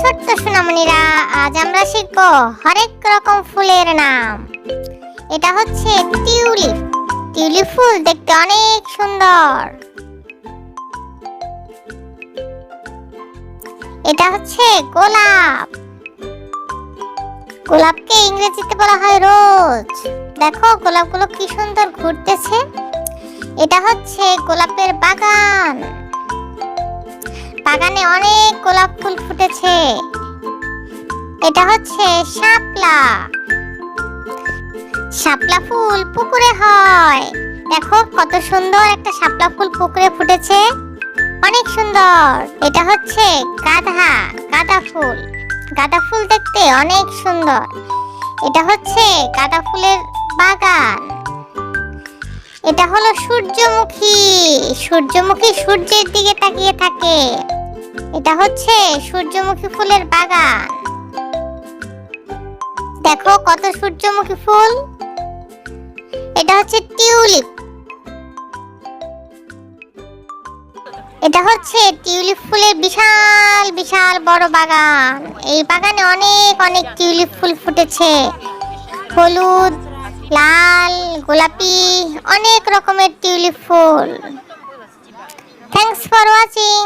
ছোট্ট সোনামণিরা, আজ আমরা শিখব হরেক রকম ফুলের নাম। এটা হচ্ছে টিউলিপ। টিউলিপ ফুল দেখতে অনেক সুন্দর। এটা হচ্ছে গোলাপ। গোলাপকে ইংরেজিতে বলা হয় রোজ। দেখো গোলাপগুলো কি সুন্দর ঘুরতেছে। এটা হচ্ছে গোলাপের বাগান। বাগানে অনেক গোলাপ ফুল ফুটেছে। এটা হচ্ছে শাপলা। শাপলা ফুল পুকুরে হয়। দেখো কত সুন্দর একটা শাপলা ফুল পুকুরে ফুটেছে, অনেক সুন্দর। এটা হচ্ছে গাঁদা। গাঁদা ফুল। গাঁদা ফুল দেখতে অনেক সুন্দর। এটা হচ্ছে গাঁদা ফুলের বাগান। এটা হলো সূর্যমুখী। সূর্যমুখী সূর্যের দিকে তাকিয়ে থাকে। এটা হচ্ছে সূর্যমুখী ফুলের বাগান। দেখো কত সূর্যমুখী ফুল। এটা হচ্ছে টিউলিপ। এটা হচ্ছে টিউলিপ ফুলের বিশাল বিশাল বড় বাগান। এই বাগানে অনেক অনেক টিউলিপ ফুল ফুটেছে। হলুদ, লাল, গোলাপি, অনেক রকমের tulip full. Thanks for watching.